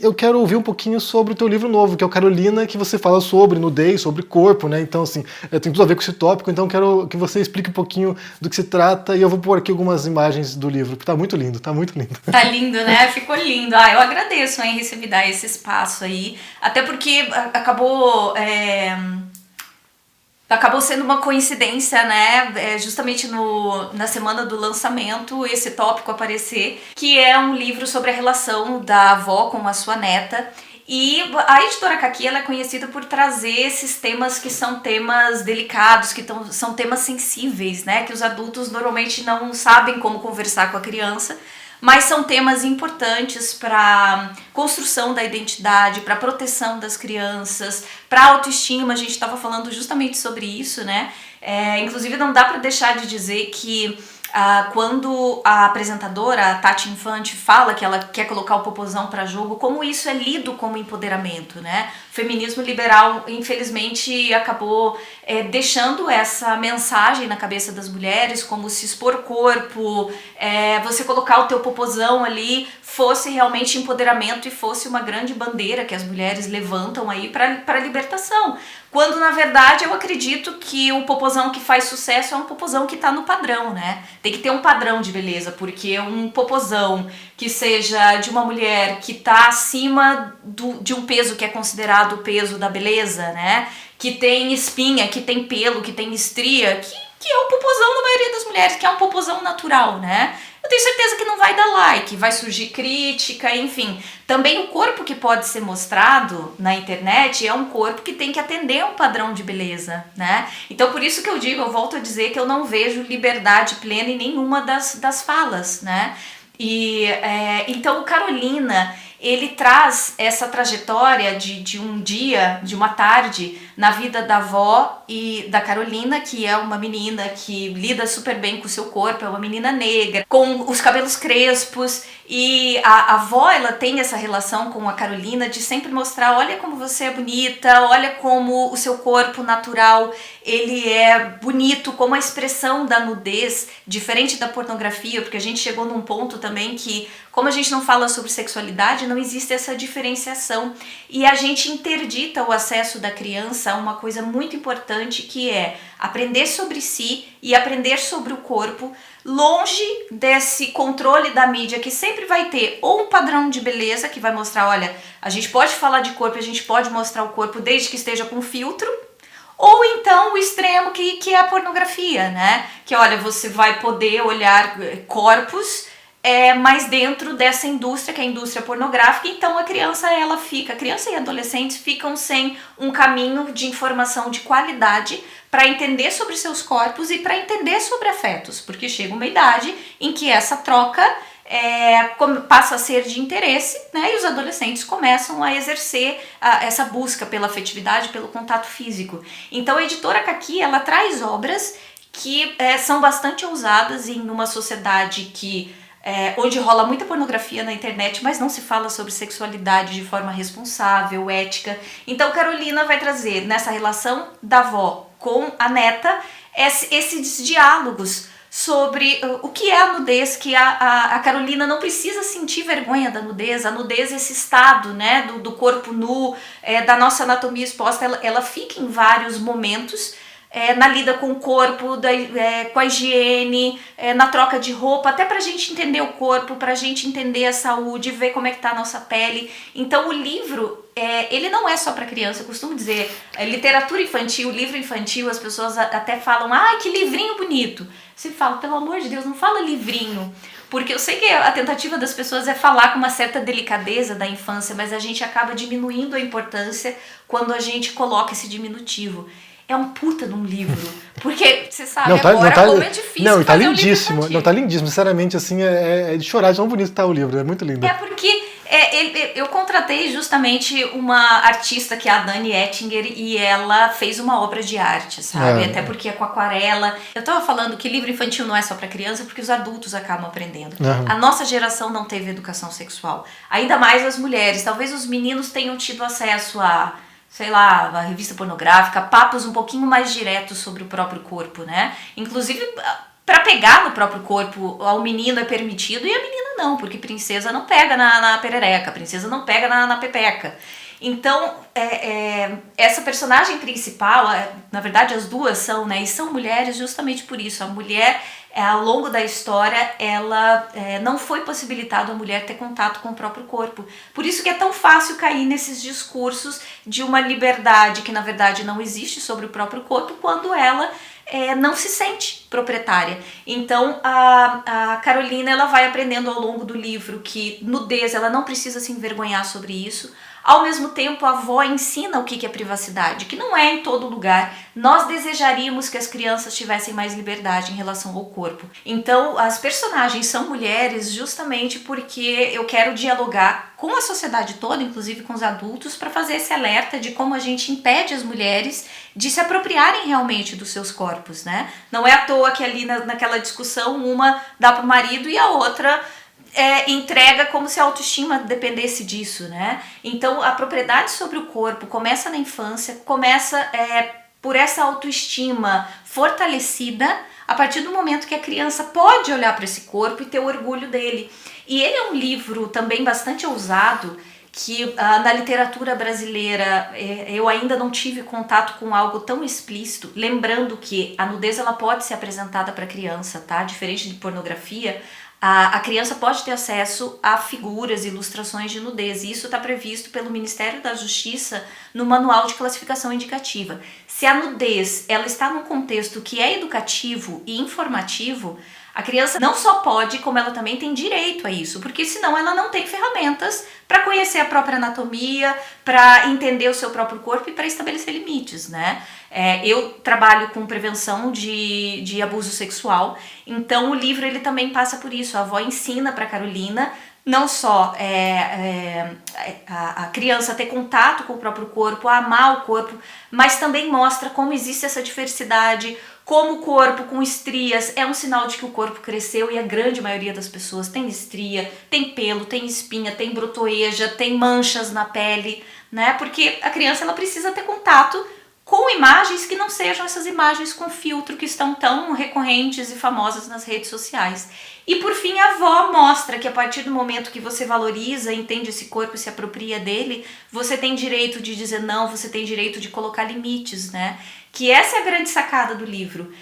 Eu quero ouvir um pouquinho sobre o teu livro novo, que é o Carolina, que você fala sobre nudez, sobre corpo, né? Então, assim, tem tudo a ver com esse tópico, então quero que você explique um pouquinho do que se trata, e eu vou pôr aqui algumas imagens do livro, que tá muito lindo, tá muito lindo. Tá lindo, né? Ficou lindo. Eu agradeço, hein, receber dar esse espaço aí, até porque acabou sendo uma coincidência, né? Justamente na semana do lançamento, esse tópico aparecer, que é um livro sobre a relação da avó com a sua neta. E a editora Caqui, ela é conhecida por trazer esses temas que são temas delicados, são temas sensíveis, né? Que os adultos normalmente não sabem como conversar com a criança, mas são temas importantes para construção da identidade, para proteção das crianças, para autoestima. A gente estava falando justamente sobre isso, né? Inclusive não dá para deixar de dizer que quando a apresentadora, a Tati Infante, fala que ela quer colocar o popozão para jogo, como isso é lido como empoderamento, né? O feminismo liberal, infelizmente, acabou deixando essa mensagem na cabeça das mulheres, como se expor o corpo, você colocar o teu popozão ali, fosse realmente empoderamento e fosse uma grande bandeira que as mulheres levantam aí para a libertação. Quando, na verdade, eu acredito que o popozão que faz sucesso é um popozão que tá no padrão, né? Tem que ter um padrão de beleza, porque um popozão que seja de uma mulher que tá acima de um peso que é considerado o peso da beleza, né? Que tem espinha, que tem pelo, que tem estria, que é o popozão da maioria das mulheres, que é um popozão natural, né? Eu tenho certeza que não vai dar like, vai surgir crítica, enfim. Também o corpo que pode ser mostrado na internet é um corpo que tem que atender a um padrão de beleza, né? Então por isso que eu volto a dizer que eu não vejo liberdade plena em nenhuma das falas, né? Então o Carolina, ele traz essa trajetória de um dia, de uma tarde, na vida da avó e da Carolina, que é uma menina que lida super bem com o seu corpo, é uma menina negra, com os cabelos crespos, e a avó, ela tem essa relação com a Carolina de sempre mostrar, olha como você é bonita, olha como o seu corpo natural, ele é bonito, como a expressão da nudez, diferente da pornografia, porque a gente chegou num ponto também que, como a gente não fala sobre sexualidade, não existe essa diferenciação, e a gente interdita o acesso da criança a uma coisa muito importante, que é aprender sobre si e aprender sobre o corpo, longe desse controle da mídia que sempre vai ter ou um padrão de beleza que vai mostrar, olha, a gente pode falar de corpo, a gente pode mostrar o corpo desde que esteja com filtro, ou então o extremo que é a pornografia, né? Que olha, você vai poder olhar corpos, mas dentro dessa indústria, que é a indústria pornográfica, então a criança e adolescentes ficam sem um caminho de informação de qualidade para entender sobre seus corpos e para entender sobre afetos, porque chega uma idade em que essa troca passa a ser de interesse, né? E os adolescentes começam a exercer essa busca pela afetividade, pelo contato físico. Então a editora Caqui, ela traz obras que são bastante ousadas em uma sociedade onde rola muita pornografia na internet, mas não se fala sobre sexualidade de forma responsável, ética. Então Carolina vai trazer, nessa relação da avó com a neta, esses diálogos sobre o que é a nudez, que a Carolina não precisa sentir vergonha da nudez. A nudez é esse estado, né, do corpo nu, da nossa anatomia exposta, ela fica em vários momentos, na lida com o corpo, com a higiene, na troca de roupa, até pra gente entender o corpo, pra gente entender a saúde, ver como é que tá a nossa pele. Então o livro, ele não é só para criança. Eu costumo dizer, literatura infantil, livro infantil, as pessoas até falam, ai, que livrinho bonito. Você fala, pelo amor de Deus, não fala livrinho, porque eu sei que a tentativa das pessoas é falar com uma certa delicadeza da infância, mas a gente acaba diminuindo a importância quando a gente coloca esse diminutivo. É um puta de um livro, porque você sabe como é difícil não, tá fazer lindíssimo, um livro não, tá lindíssimo, sinceramente, assim, é de chorar de tão bonito que tá o livro, é muito lindo. Porque eu contratei justamente uma artista que é a Dani Ettinger, e ela fez uma obra de arte, sabe? Até porque é com aquarela. Eu tava falando que livro infantil não é só pra criança, porque os adultos acabam aprendendo. A nossa geração não teve educação sexual, ainda mais as mulheres. Talvez os meninos tenham tido acesso a, sei lá, a revista pornográfica, papos um pouquinho mais diretos sobre o próprio corpo, né? Inclusive, para pegar no próprio corpo. Ao menino é permitido e a menina não, porque princesa não pega na perereca, princesa não pega na pepeca. Então, essa personagem principal, na verdade as duas são, né, e são mulheres justamente por isso. A mulher, ao longo da história, ela não foi possibilitado a mulher ter contato com o próprio corpo. Por isso que é tão fácil cair nesses discursos de uma liberdade que na verdade não existe sobre o próprio corpo, quando ela não se sente proprietária. Então a Carolina, ela vai aprendendo ao longo do livro que nudez, ela não precisa se envergonhar sobre isso. Ao mesmo tempo, a avó ensina o que é privacidade, que não é em todo lugar. Nós desejaríamos que as crianças tivessem mais liberdade em relação ao corpo. Então, as personagens são mulheres justamente porque eu quero dialogar com a sociedade toda, inclusive com os adultos, para fazer esse alerta de como a gente impede as mulheres de se apropriarem realmente dos seus corpos, né? Não é à toa que ali naquela discussão uma dá para o marido e a outra entrega como se a autoestima dependesse disso, né? Então a propriedade sobre o corpo começa na infância, começa por essa autoestima fortalecida a partir do momento que a criança pode olhar para esse corpo e ter orgulho dele. E ele é um livro também bastante ousado, que na literatura brasileira eu ainda não tive contato com algo tão explícito, lembrando que a nudez ela pode ser apresentada para a criança, tá? Diferente de pornografia, a criança pode ter acesso a figuras, ilustrações de nudez, e isso está previsto pelo Ministério da Justiça no Manual de Classificação Indicativa. Se a nudez ela está num contexto que é educativo e informativo, a criança não só pode, como ela também tem direito a isso, porque senão ela não tem ferramentas para conhecer a própria anatomia, para entender o seu próprio corpo e para estabelecer limites, né? Eu trabalho com prevenção de abuso sexual, então o livro ele também passa por isso. A avó ensina para Carolina não só a criança ter contato com o próprio corpo, a amar o corpo, mas também mostra como existe essa diversidade, como o corpo com estrias é um sinal de que o corpo cresceu, e a grande maioria das pessoas tem estria, tem pelo, tem espinha, tem brotoeja, tem manchas na pele, né? Porque a criança ela precisa ter contato com imagens que não sejam essas imagens com filtro que estão tão recorrentes e famosas nas redes sociais. E por fim a avó mostra que a partir do momento que você valoriza, entende esse corpo e se apropria dele, você tem direito de dizer não, você tem direito de colocar limites, né? Que essa é a grande sacada do livro,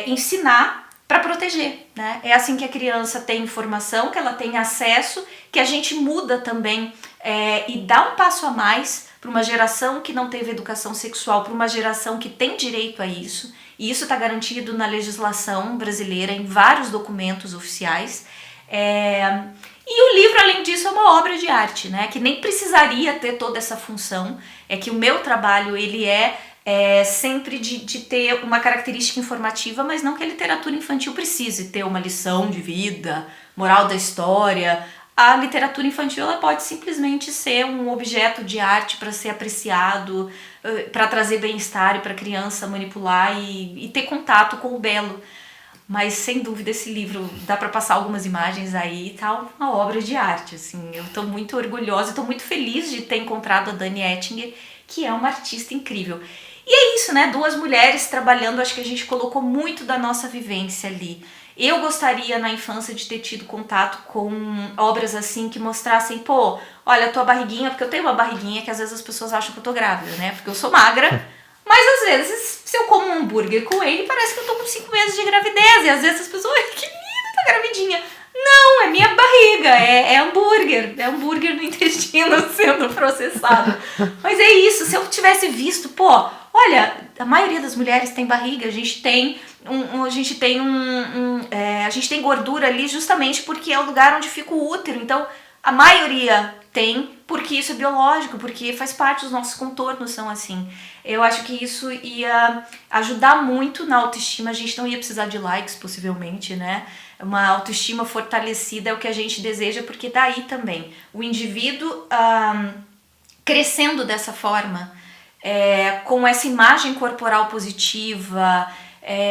ensinar para proteger, né? É assim que a criança tem informação, que ela tem acesso, que a gente muda também e dá um passo a mais para uma geração que não teve educação sexual, para uma geração que tem direito a isso, e isso está garantido na legislação brasileira, em vários documentos oficiais. E o livro, além disso, é uma obra de arte, né? Que nem precisaria ter toda essa função. É que o meu trabalho ele sempre de ter uma característica informativa, mas não que a literatura infantil precise ter uma lição de vida, moral da história. A literatura infantil ela pode simplesmente ser um objeto de arte para ser apreciado, para trazer bem-estar e para a criança manipular e ter contato com o belo. Mas sem dúvida esse livro, dá para passar algumas imagens aí, tá uma obra de arte, assim. Eu tô muito orgulhosa, estou muito feliz de ter encontrado a Dani Ettinger, que é uma artista incrível. E é isso, né? Duas mulheres trabalhando, acho que a gente colocou muito da nossa vivência ali. Eu gostaria na infância de ter tido contato com obras assim que mostrassem, pô, olha a tua barriguinha, porque eu tenho uma barriguinha que às vezes as pessoas acham que eu tô grávida, né? Porque eu sou magra, mas às vezes se eu como um hambúrguer com ele, parece que eu tô com 5 meses de gravidez, e às vezes as pessoas, ai, que linda, tá gravidinha. Não, é minha barriga, é hambúrguer no intestino sendo processado. Mas é isso, se eu tivesse visto, pô, olha, a maioria das mulheres tem barriga, a gente tem gordura ali justamente porque é o lugar onde fica o útero, então a maioria tem, porque isso é biológico, porque faz parte dos nossos contornos, são assim. Eu acho que isso ia ajudar muito na autoestima, a gente não ia precisar de likes, possivelmente, né? Uma autoestima fortalecida é o que a gente deseja, porque daí também o indivíduo crescendo dessa forma, com essa imagem corporal positiva,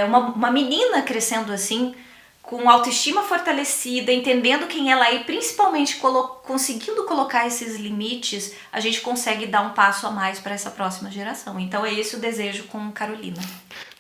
uma menina crescendo assim, com autoestima fortalecida, entendendo quem ela é e principalmente conseguindo colocar esses limites, a gente consegue dar um passo a mais para essa próxima geração. Então é esse o desejo com Carolina.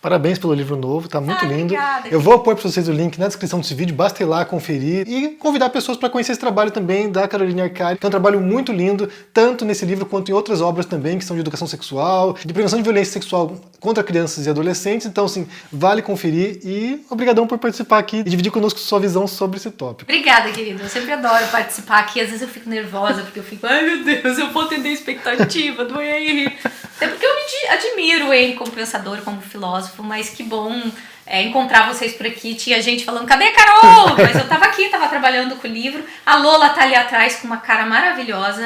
Parabéns pelo livro novo, tá muito lindo. Obrigada, Eu vou pôr para vocês o link na descrição desse vídeo, basta ir lá conferir e convidar pessoas para conhecer esse trabalho também da Caroline Arcari, que é um trabalho muito lindo, tanto nesse livro quanto em outras obras também, que são de educação sexual, de prevenção de violência sexual contra crianças e adolescentes. Então, assim, vale conferir e obrigadão por participar aqui e dividir conosco sua visão sobre esse tópico. Obrigada, querido. Eu sempre adoro participar aqui. Às vezes eu fico nervosa, porque eu fico, ai meu Deus, eu vou atender a expectativa do Henry. Até porque eu me admiro o Henry como pensador, como filósofo, mas que bom encontrar vocês por aqui. Tinha gente falando, cadê a Carol? Mas eu tava aqui, tava trabalhando com o livro. A Lola tá ali atrás com uma cara maravilhosa.